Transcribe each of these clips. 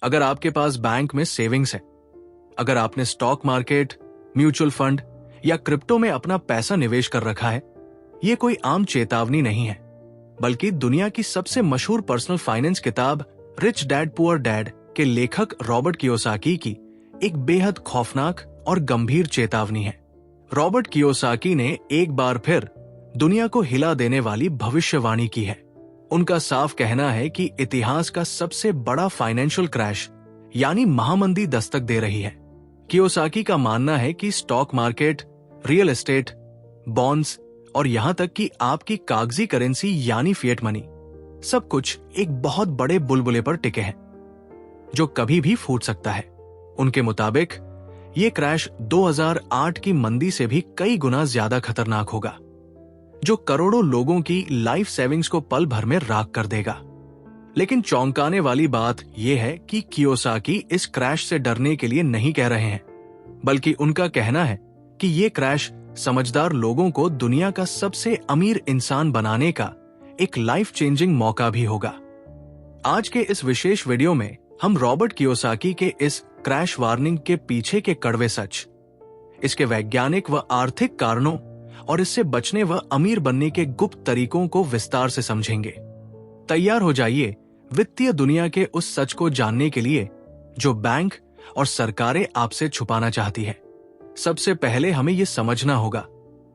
अगर आपके पास बैंक में सेविंग्स है, अगर आपने स्टॉक मार्केट, म्यूचुअल फंड या क्रिप्टो में अपना पैसा निवेश कर रखा है, ये कोई आम चेतावनी नहीं है, बल्कि दुनिया की सबसे मशहूर पर्सनल फाइनेंस किताब रिच डैड पुअर डैड के लेखक रॉबर्ट कियोसाकी की एक बेहद खौफनाक और गंभीर चेतावनी है। रॉबर्ट कियोसाकी ने एक बार फिर दुनिया को हिला देने वाली भविष्यवाणी की है। उनका साफ कहना है कि इतिहास का सबसे बड़ा फाइनेंशियल क्रैश यानी महामंदी दस्तक दे रही है। कियोसाकी का मानना है कि stock market, real estate, bonds और यहां तक कि आपकी कागजी करेंसी यानी फिएट मनी, सब कुछ एक बहुत बड़े बुलबुले पर टिके हैं जो कभी भी फूट सकता है। उनके मुताबिक ये क्रैश 2008 की मंदी से भी कई गुना ज्यादा खतरनाक होगा, जो करोड़ों लोगों की लाइफ सेविंग्स को पल भर में राख कर देगा। लेकिन चौंकाने वाली बात यह है कि कियोसाकी इस क्रैश से डरने के लिए नहीं कह रहे हैं, बल्कि उनका कहना है कि ये क्रैश समझदार लोगों को दुनिया का सबसे अमीर इंसान बनाने का एक लाइफ चेंजिंग मौका भी होगा। आज के इस विशेष वीडियो में हम रॉबर्ट कियोसाकी के इस क्रैश वार्निंग के पीछे के कड़वे सच, इसके वैज्ञानिक व आर्थिक कारणों और इससे बचने व अमीर बनने के गुप्त तरीकों को विस्तार से समझेंगे। तैयार हो जाइए वित्तीय दुनिया के उस सच को जानने के लिए जो बैंक और सरकारें आपसे छुपाना चाहती है। सबसे पहले हमें यह समझना होगा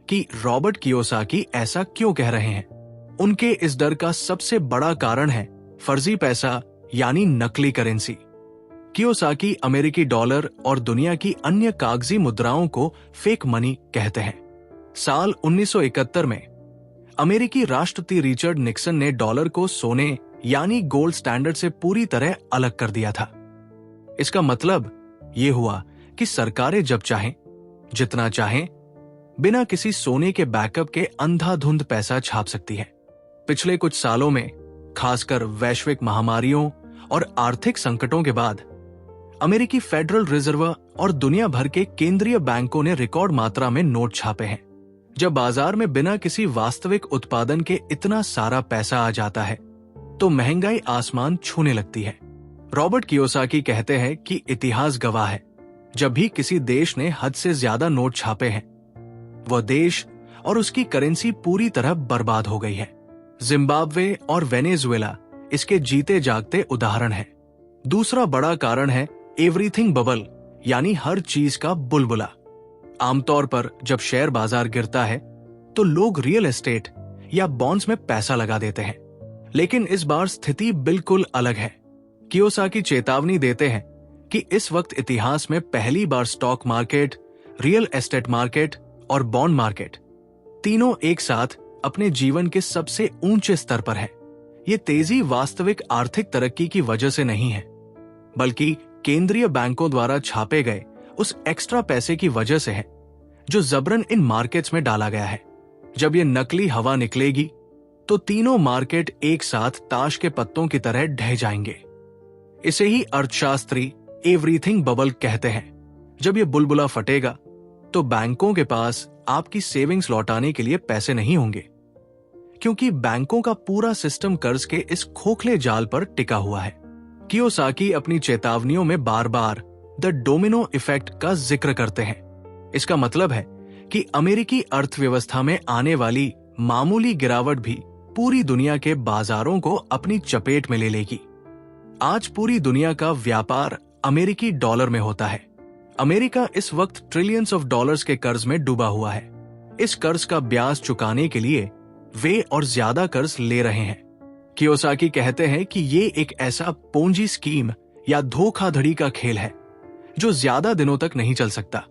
कि रॉबर्ट कियोसाकी ऐसा क्यों कह रहे हैं। उनके इस डर का सबसे बड़ा कारण है फर्जी पैसा यानी नकली करेंसी। कियोसाकी अमेरिकी डॉलर और दुनिया की अन्य कागजी मुद्राओं को फेक मनी कहते हैं। साल 1971 में अमेरिकी राष्ट्रपति रिचर्ड निक्सन ने डॉलर को सोने यानी गोल्ड स्टैंडर्ड से पूरी तरह अलग कर दिया था। इसका मतलब यह हुआ कि सरकारें जब चाहें, जितना चाहें, बिना किसी सोने के बैकअप के अंधाधुंध पैसा छाप सकती है। पिछले कुछ सालों में, खासकर वैश्विक महामारियों और आर्थिक संकटों के बाद, अमेरिकी फेडरल रिजर्व और दुनिया भर के केंद्रीय बैंकों ने रिकॉर्ड मात्रा में नोट छापे हैं। जब बाजार में बिना किसी वास्तविक उत्पादन के इतना सारा पैसा आ जाता है तो महंगाई आसमान छूने लगती है। रॉबर्ट कियोसाकी कहते हैं कि इतिहास गवाह है, जब भी किसी देश ने हद से ज्यादा नोट छापे हैं, वह देश और उसकी करेंसी पूरी तरह बर्बाद हो गई है। जिम्बाब्वे और वेनेजुएला इसके जीते जागते उदाहरण हैं। दूसरा बड़ा कारण है एवरीथिंग बबल यानी हर चीज का बुलबुला। आमतौर पर जब शेयर बाजार गिरता है तो लोग रियल एस्टेट या बॉन्ड्स में पैसा लगा देते हैं, लेकिन इस बार स्थिति बिल्कुल अलग है। कियोसाकी चेतावनी देते हैं कि इस वक्त इतिहास में पहली बार stock market, real estate market और बॉन्ड मार्केट तीनों एक साथ अपने जीवन के सबसे ऊंचे स्तर पर है। ये तेजी वास्तविक आर्थिक तरक्की की वजह से नहीं है, बल्कि केंद्रीय बैंकों द्वारा छापे गए उस एक्स्ट्रा पैसे की वजह से है जो जबरन इन मार्केट्स में डाला गया है। जब ये नकली हवा निकलेगी तो तीनों मार्केट एक साथ ताश के पत्तों की तरह ढह जाएंगे। इसे ही अर्थशास्त्री एवरीथिंग बबल कहते हैं। जब ये बुलबुला फटेगा तो बैंकों के पास आपकी सेविंग्स लौटाने के लिए पैसे नहीं होंगे, क्योंकि बैंकों का पूरा सिस्टम कर्ज के इस खोखले जाल पर टिका हुआ है। कियोसाकी अपनी चेतावनियों में बार बार द डोमिनो इफेक्ट का जिक्र करते हैं। इसका मतलब है कि अमेरिकी अर्थव्यवस्था में आने वाली मामूली गिरावट भी पूरी दुनिया के बाजारों को अपनी चपेट में ले लेगी। आज पूरी दुनिया का व्यापार अमेरिकी डॉलर में होता है। अमेरिका इस वक्त ट्रिलियंस ऑफ डॉलर्स के कर्ज में डूबा हुआ है। इस कर्ज का ब्याज चुकाने के लिए वे और ज्यादा कर्ज ले रहे हैं। कियोसाकी कहते हैं कि ये एक ऐसा पोंजी स्कीम या धोखाधड़ी का खेल है जो ज्यादा दिनों तक नहीं चल सकता।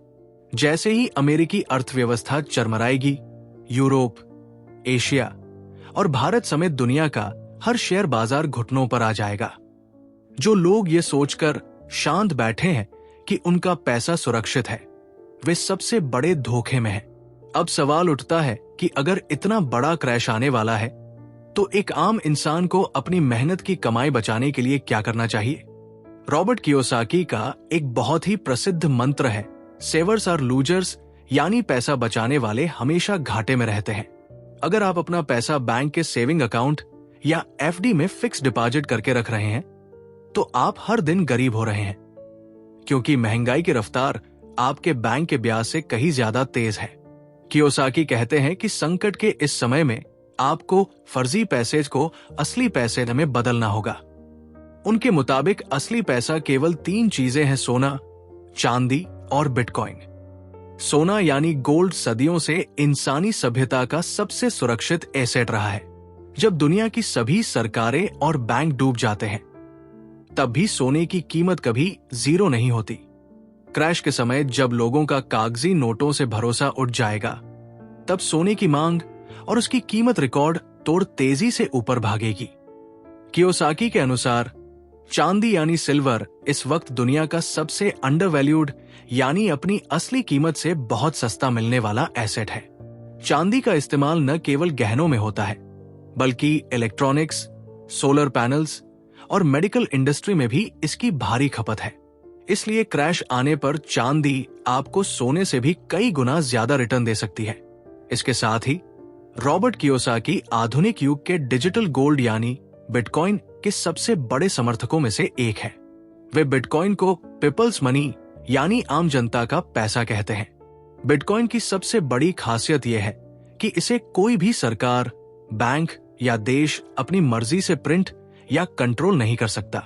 जैसे ही अमेरिकी अर्थव्यवस्था चरमराएगी, यूरोप, एशिया और भारत समेत दुनिया का हर शेयर बाजार घुटनों पर आ जाएगा। जो लोग ये सोचकर शांत बैठे हैं कि उनका पैसा सुरक्षित है, वे सबसे बड़े धोखे में हैं। अब सवाल उठता है कि अगर इतना बड़ा क्रैश आने वाला है तो एक आम इंसान को अपनी मेहनत की कमाई बचाने के लिए क्या करना चाहिए। रॉबर्ट कियोसाकी का एक बहुत ही प्रसिद्ध मंत्र है, सेवर्स आर लूजर्स, यानी पैसा बचाने वाले हमेशा घाटे में रहते हैं। अगर आप अपना पैसा बैंक के सेविंग अकाउंट या एफडी में फिक्स डिपॉजिट करके रख रहे हैं तो आप हर दिन गरीब हो रहे हैं, क्योंकि महंगाई की रफ्तार आपके बैंक के ब्याज से कहीं ज्यादा तेज है। कियोसाकी कहते हैं कि संकट के इस समय में आपको फर्जी पैसे को असली पैसे में बदलना होगा। उनके मुताबिक असली पैसा केवल 3 चीजें हैं: सोना, चांदी और बिटकॉइन। सोना यानी गोल्ड सदियों से इंसानी सभ्यता का सबसे सुरक्षित एसेट रहा है। जब दुनिया की सभी सरकारें और बैंक डूब जाते हैं, तब भी सोने की कीमत कभी जीरो नहीं होती। क्रैश के समय जब लोगों का कागजी नोटों से भरोसा उठ जाएगा, तब सोने की मांग और उसकी कीमत रिकॉर्ड तोड़ तेजी से ऊपर भागेगी। कियोसाकी के अनुसार चांदी यानी सिल्वर इस वक्त दुनिया का सबसे अंडरवैल्यूड यानी अपनी असली कीमत से बहुत सस्ता मिलने वाला एसेट है। चांदी का इस्तेमाल न केवल गहनों में होता है, बल्कि इलेक्ट्रॉनिक्स, सोलर पैनल्स और मेडिकल इंडस्ट्री में भी इसकी भारी खपत है। इसलिए क्रैश आने पर चांदी आपको सोने से भी कई गुना ज्यादा रिटर्न दे सकती है। इसके साथ ही रॉबर्ट कियोसाकी आधुनिक युग के डिजिटल गोल्ड यानी बिटकॉइन के सबसे बड़े समर्थकों में से एक है। वे बिटकॉइन को पीपल्स मनी यानी आम जनता का पैसा कहते हैं। बिटकॉइन की सबसे बड़ी खासियत यह है कि इसे कोई भी सरकार, बैंक या देश अपनी मर्जी से प्रिंट या कंट्रोल नहीं कर सकता।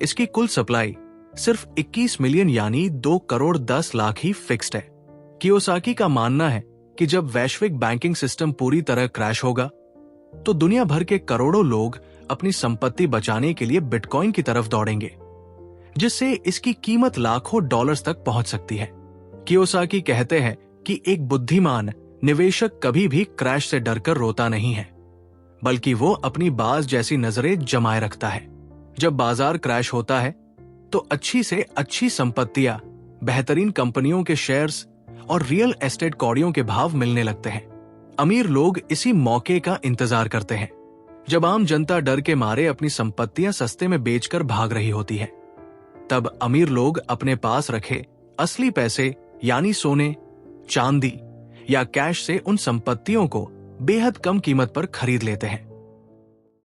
इसकी कुल सप्लाई सिर्फ 21 मिलियन यानी 2 करोड़ 10 लाख ही फिक्स्ड है। कियोसाकी का मानना है कि जब वैश्विक बैंकिंग सिस्टम पूरी तरह क्रैश होगा, तो दुनिया भर के करोड़ों लोग अपनी संपत्ति बचाने के लिए बिटकॉइन की तरफ दौड़ेंगे, जिससे इसकी कीमत लाखों डॉलर्स तक पहुंच सकती है। कियोसाकी कहते हैं कि एक बुद्धिमान निवेशक कभी भी क्रैश से डरकर रोता नहीं है, बल्कि वो अपनी बाज जैसी नजरें जमाए रखता है। जब बाजार क्रैश होता है, तो अच्छी से अच्छी संपत्तियां, बेहतरीन कंपनियों के शेयर्स और रियल एस्टेट कौड़ियों के भाव मिलने लगते हैं। अमीर लोग इसी मौके का इंतजार करते हैं, जब आम जनता डर के मारे अपनी संपत्तियां सस्ते में बेचकर भाग रही होती है। तब अमीर लोग अपने पास रखे असली पैसे यानी सोने, चांदी या कैश से उन संपत्तियों को बेहद कम कीमत पर खरीद लेते हैं।